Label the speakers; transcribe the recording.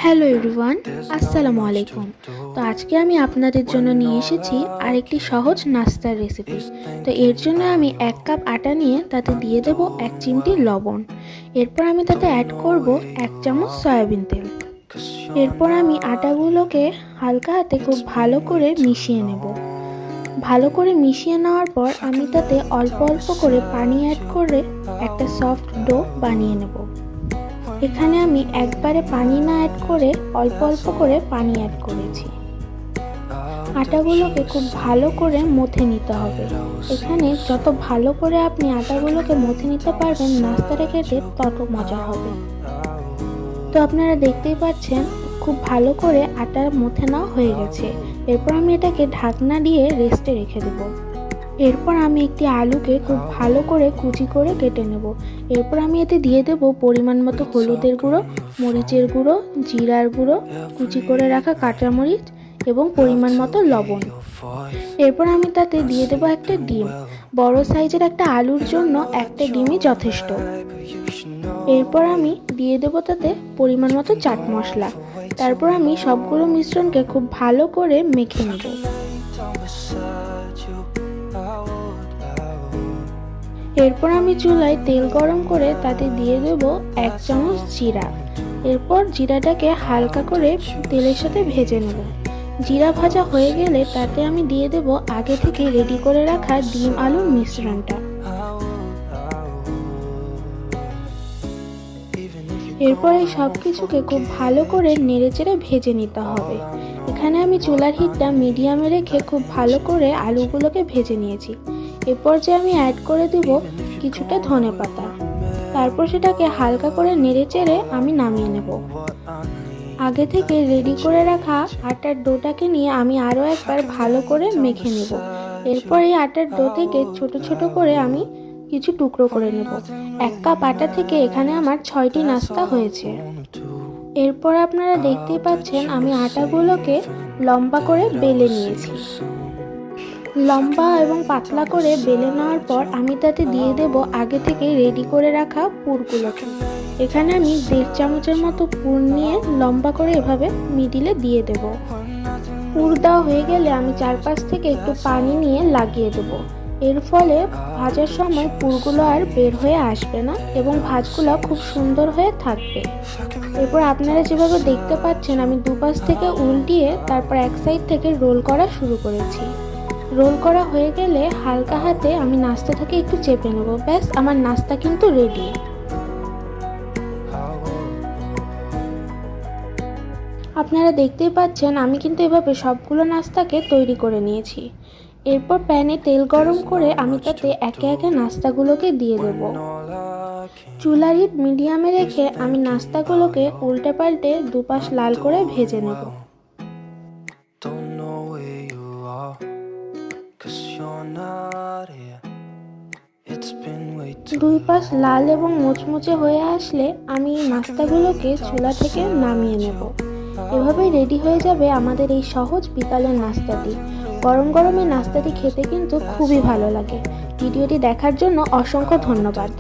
Speaker 1: Hello everyone, আসসালামু আলাইকুম। তো আজকে আমি আপনাদের জন্য নিয়ে এসেছি আরেকটি সহজ নাস্তার রেসিপি। তো এর জন্য আমি 1 কাপ আটা নিয়ে তাতে দিয়ে দেব 1 চিমটি লবণ। এরপর আমি তাতে অ্যাড করব 1 চামচ সয়াবিন তেল। এরপর আমি আটাগুলোকে হালকা হাতে খুব ভালো করে মিশিয়ে নেব। ভালো করে মিশিয়ে নেওয়ার পর আমি তাতে অল্প অল্প করে পানি অ্যাড করে একটা সফট ডো বানিয়ে নেব। এখানে আমি একবারে পানি না অ্যাড করে অল্প অল্প করে পানি অ্যাড করেছি। আটাগুলোকে খুব ভালো করে মথে নিতে হবে। এখানে যত ভালো করে আপনি আটাগুলোকে মথে নিতে পারবেন নাস্তাটা খেতে তত মজা হবে। তো আপনারা দেখতেই পাচ্ছেন খুব ভালো করে আটা মথে নেওয়া হয়ে গেছে। এরপর আমি এটাকে ঢাকনা দিয়ে রেস্টে রেখে দেবো। এরপর আমি একটি আলুকে খুব ভালো করে কুচি করে কেটে নেব। এরপর আমি এতে দিয়ে দেব পরিমাণ মতো হলুদের গুঁড়ো, মরিচের গুঁড়ো, জিরার গুঁড়ো, কুচি করে রাখা কাঁচামরিচ এবং পরিমাণ মতো লবণ। এরপর আমি তাতে দিয়ে দেব একটা ডিম। বড় সাইজের একটা আলুর জন্য একটা ডিমই যথেষ্ট। এরপর আমি দিয়ে দেব তাতে পরিমাণ মতো চাট মশলা। তারপর আমি সবগুলো মিশ্রণকে খুব ভালো করে মেখে নেব। এরপর আমি চুলায় তেল গরম করে তাতে দিয়ে দেব 1 চামচ জিরা। এরপর জিরাটাকে হালকা করে তেলের সাথে ভেজে নেব। জিরা ভাজা হয়ে গেলে তাতে আমি দিয়ে দেব আগে থেকে রেডি করে রাখা ডিম আলুর মিশ্রণটা। এরপর এই সব কিছুকে খুব ভালো করে নেড়েচেড়ে ভেজে নিতে হবে। এখানে আমি চুলার হিটটা মিডিয়ামে রেখে খুব ভালো করে আলুগুলোকে ভেজে নিয়েছি। এরপর যে আমি অ্যাড করে দেব কিছুটা ধনেপাতা। তারপর সেটাকে হালকা করে নেড়েচেড়ে আমি নামিয়ে নেব। আগে থেকে রেডি করে রাখা আটার ডোটাকে নিয়ে আমি আরও একবার ভালো করে মেখে নেব। এরপর এই আটার ডো থেকে ছোট ছোট করে আমি কিছু টুকরো করে নেব। 1 কাপ আটা থেকে এখানে আমার 6টি নাস্তা হয়েছে। এরপর আপনারা দেখতেই পাচ্ছেন আমি আটাগুলোকে লম্বা করে বেলে নিয়েছি। লম্বা এবং পাতলা করে বেলে নেওয়ার পর আমি তাতে দিয়ে দেব আগে থেকে রেডি করে রাখা পুরগুলোকে। এখানে আমি 1.5 চামচের মতো পুর নিয়ে লম্বা করে এভাবে মিডিলে দিয়ে দেব। পুর দেওয়া হয়ে গেলে আমি চারপাশ থেকে একটু পানি নিয়ে লাগিয়ে দেব। এর ফলে ভাজার সময় পুরগুলো আর বের হয়ে আসবে না এবং ভাজগুলো খুব সুন্দর হয়ে থাকবে। এরপর আপনারা যেভাবে দেখতে পাচ্ছেন আমি দুপাশ থেকে উল্টিয়ে তারপর এক সাইড থেকে রোল করা শুরু করেছি। রোল করা হয়ে গেলে হালকা হাতে আমি নাস্তাটাকে একটু চেপে নেব। ব্যাস, আমার নাস্তা কিন্তু রেডি। আপনারা দেখতেই পাচ্ছেন আমি কিন্তু এভাবে সবগুলো নাস্তাকে তৈরি করে নিয়েছি। এরপর প্যানে তেল গরম করে আমি তাতে একে একে নাস্তাগুলোকে দিয়ে দেব। চুলার হিট মিডিয়ামে রেখে আমি নাস্তাগুলোকে উল্টে পাল্টে দুপাশ লাল করে ভেজে নেব। দুই পাশ লাল এবং মুচমুচে হয়ে আসলে আমি নাস্তাগুলোকে চুলা থেকে নামিয়ে নেব। এভাবেই রেডি হয়ে যাবে আমাদের এই সহজ বিকালের নাস্তাটি। গরম গরম এই নাস্তাটি খেতে কিন্তু খুবই ভালো লাগে। ভিডিওটি দেখার জন্য অসংখ্য ধন্যবাদ।